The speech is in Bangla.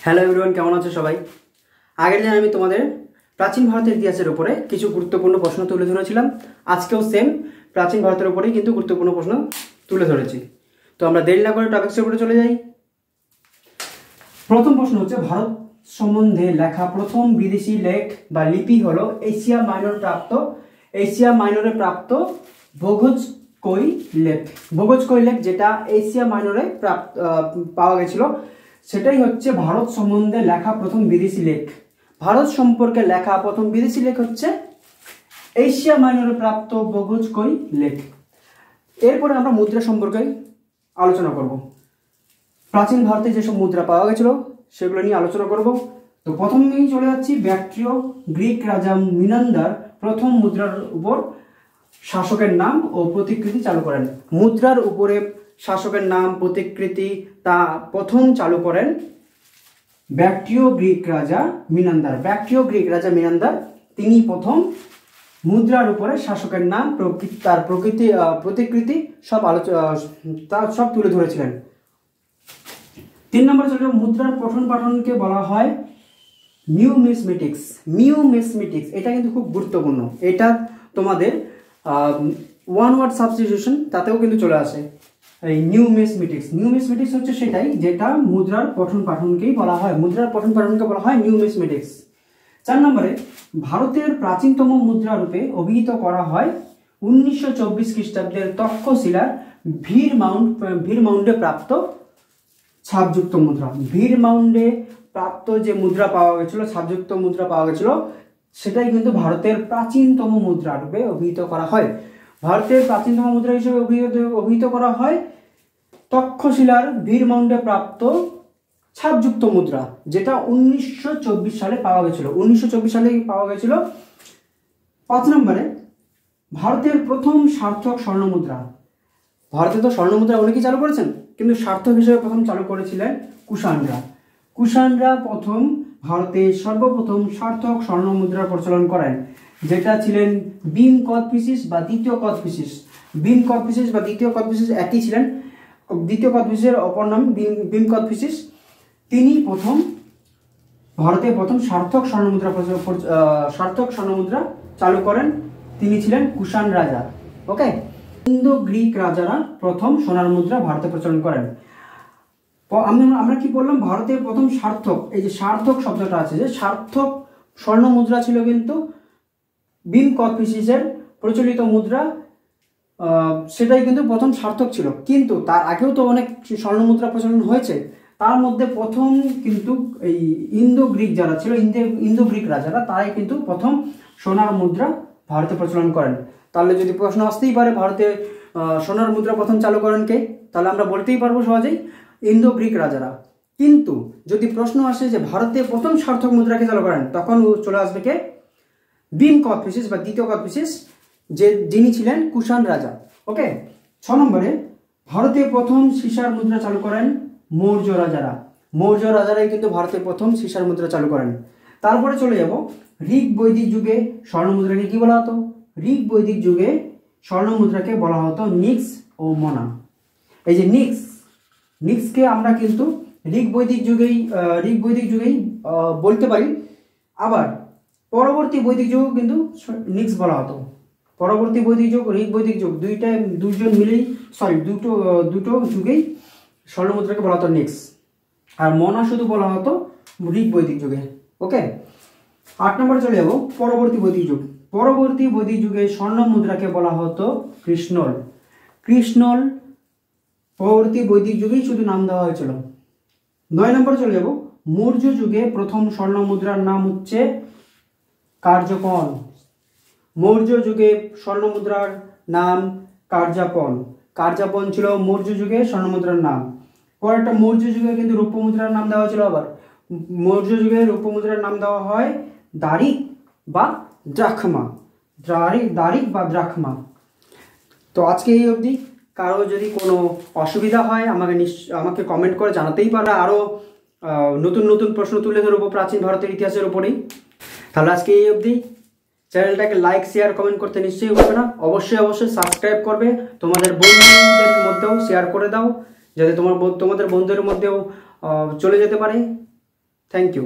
হ্যালো এভরিওয়ান, কেমন আছো সবাই? আগের দিন আমি তোমাদের প্রাচীন ভারতের ইতিহাসের উপরে কিছু গুরুত্বপূর্ণ প্রশ্ন তুলে ধরেছিলাম। আজকেও সেম প্রাচীন ভারতের উপরেই কিন্তু গুরুত্বপূর্ণ প্রশ্ন তুলে ধরেছি। তো আমরা দেরি না করে টপিক্সের উপরে চলে যাই। প্রথম প্রশ্ন হচ্ছে, ভারত সম্বন্ধে লেখা প্রথম বিদেশি লেখ বা লিপি হলো এশিয়া মাইনরে প্রাপ্ত ভোগজকই লেখ, যেটা এশিয়া মাইনরে পাওয়া গেছিল, সেটাই হচ্ছে ভারত সম্বন্ধে লেখা প্রথম বিদেশি লেখ। ভারত সম্পর্কে লেখা প্রথম বিদেশি লেখ হচ্ছে এশিয়া মাইনরে প্রাপ্ত ভোগজকই লেখ। এরপরে আমরা মুদ্রা সম্পর্কে আলোচনা করব। প্রাচীন ভারতে যেসব মুদ্রা পাওয়া গেছিল সেগুলো নিয়ে আলোচনা করব। তো প্রথমেই চলে যাচ্ছি, ব্যাক্ট্রিয় গ্রিক রাজা মিনান্দার প্রথম মুদ্রার উপর শাসকের নাম ও প্রতিকৃতি চালু করেন। মুদ্রার উপরে শাসকের নাম প্রতিকৃতি তা প্রথম চালু করেন ব্যাক্ট্রিয় গ্রিক রাজা মিনান্দার। তিনি প্রথম মুদ্রার উপরে শাসকের নাম, তার প্রতিকৃতি সব তুলে ধরেছিলেন। 3 নম্বরে চলে যাব, মুদ্রার পঠন পাঠনকে বলা হয় নিউমিসমেটিক্স। এটা কিন্তু খুব গুরুত্বপূর্ণ। এটা তোমাদের ওয়ান ওয়ার্ড সাবস্টিটিউশন তাতেও কিন্তু চলে আসে। এই নিউমিসমেটিক্স হচ্ছে সেটাই, যেটা মুদ্রার পঠন পাঠনকেই বলা হয়। নিউমিসমেটিক্স। 4 নম্বরে, ভারতের প্রাচীনতম মুদ্রা রূপে অভিহিত করা হয় 1924 খ্রিস্টাব্দের তক্ষশিলার ভীর মাউন্ডে প্রাপ্ত ছাপযুক্ত মুদ্রা। ভীর মাউন্ডে প্রাপ্ত যে মুদ্রা পাওয়া গেছিল, ছাপযুক্ত মুদ্রা পাওয়া গেছিল, সেটাই কিন্তু ভারতের প্রাচীনতম মুদ্রা রূপে অভিহিত করা হয়। ভারতের প্রাচীনতম মুদ্রা হিসেবে অভিহিত করা হয় তক্ষশিলার ভীর মাউন্ডে প্রাপ্ত ছাপযুক্ত মুদ্রা, যেটা 1924 সালে পাওয়া গেছিল। 5 নম্বরে, ভারতের প্রথম সার্থক স্বর্ণমুদ্রা। ভারতে তো স্বর্ণমুদ্রা অনেকেই চালু করেছেন, কিন্তু সার্থক হিসেবে প্রথম চালু করেছিলেন কুষাণরা প্রথম ভারতে সর্বপ্রথম সার্থক স্বর্ণমুদ্রার প্রচলন করেন, যেটা ছিলেন ভীম কোদফিসিস বা দ্বিতীয় কোদফিসিস একই ছিলেন। দ্বিতীয় কোদফিসিসের অপর নাম ভীম কোদফিসিস। তিনি ভারতে প্রথম সার্থক স্বর্ণমুদ্রা চালু করেন। তিনি ছিলেন কুষাণ রাজা। ওকে, ইন্দো গ্রিক রাজারা প্রথম সোনার মুদ্রা ভারতে প্রচলন করেন। আমরা কি বললাম, ভারতের প্রথম সার্থক, এই যে সার্থক শব্দটা আছে, যে সার্থক স্বর্ণ মুদ্রা ছিল কিন্তু ভীম কোদফিসিসের প্রচলিত মুদ্রা, সেটাই কিন্তু প্রথম সার্থক ছিল। কিন্তু তার আগেও তো অনেক স্বর্ণ মুদ্রা প্রচলন হয়েছে। তার মধ্যে প্রথম কিন্তু এই ইন্দো গ্রিক রাজারা, তারাই কিন্তু প্রথম সোনার মুদ্রা ভারতে প্রচলন করেন। তাহলে যদি প্রশ্ন আসতেই পারে ভারতে সোনার মুদ্রা প্রথম চালু করেন কে, তাহলে আমরা বলতেই পারবো সহজেই ইন্দো গ্রিক রাজারা। কিন্তু যদি প্রশ্ন আসে যে ভারতে প্রথম সার্থক মুদ্রাকে চালু করেন, তখন চলে আসবে কে? ভীম কোদফিসিস বা দ্বিতীয় কোদফিসিস, যিনি ছিলেন কুষাণ রাজা। ওকে। 6 নম্বরে, ভারতে প্রথম সিসার মুদ্রা চালু করেন মৌর্য রাজারাই কিন্তু ভারতে প্রথম সিসার মুদ্রা চালু করেন। তারপরে চলে যাব, ঋগ বৈদিক যুগে স্বর্ণ মুদ্রাকে কি বলা হতো? ঋগ বৈদিক যুগে স্বর্ণ মুদ্রাকে বলা হতো নিক্স ও মনা। এই যে নিক্সকে আমরা কিন্তু ঋগ বৈদিক যুগেই বলতে পারি। আবার পরবর্তী বৈদিক যুগ কিন্তু নিক্স বলা হতো। পরবর্তী বৈদিক যুগ, ঋগ বৈদিক যুগ, দুটো যুগেই স্বর্ণমুদ্রাকে বলা হতো নিক্স, আর মনা শুধু বলা হতো ঋগ বৈদিক যুগে। ওকে। 8 নম্বরে চলে যাব, পরবর্তী বৈদিক যুগে স্বর্ণ মুদ্রাকে বলা হতো কৃষ্ণল। পরবর্তী বৈদিক যুগেই শুধু নাম দেওয়া হয়েছিল। 9 নম্বরে চলে যাব, মৌর্য যুগে প্রথম স্বর্ণ মুদ্রার নাম হচ্ছে কার্যপন। মৌর্য যুগে স্বর্ণ মুদ্রার নাম কার্যাপন ছিল মৌর্য যুগে স্বর্ণ মুদ্রার নাম। পরেরটা, মৌর্য যুগে কিন্তু রৌপ্য মুদ্রার নাম দেওয়া ছিল। আবার মৌর্য যুগে রৌপ্য মুদ্রার নাম দেওয়া হয় দারিক বা দ্রাখমা। তো আজকে এই অবধি। কারো যদি কোনো অসুবিধা হয় আমাকে কমেন্ট করে জানাতেই পারে। আরও নতুন প্রশ্ন তুলে ধরবো প্রাচীন ভারতের ইতিহাসের উপরেই। তাহলে আজকে এই অবধি। চ্যানেলটাকে লাইক, শেয়ার, কমেন্ট করতে নিশ্চয়ই ভুলবে না। অবশ্যই সাবস্ক্রাইব করবে। তোমাদের বন্ধুদের মধ্যেও শেয়ার করে দাও, যাতে তোমাদের বন্ধুদের মধ্যেও চলে যেতে পারে। Thank you.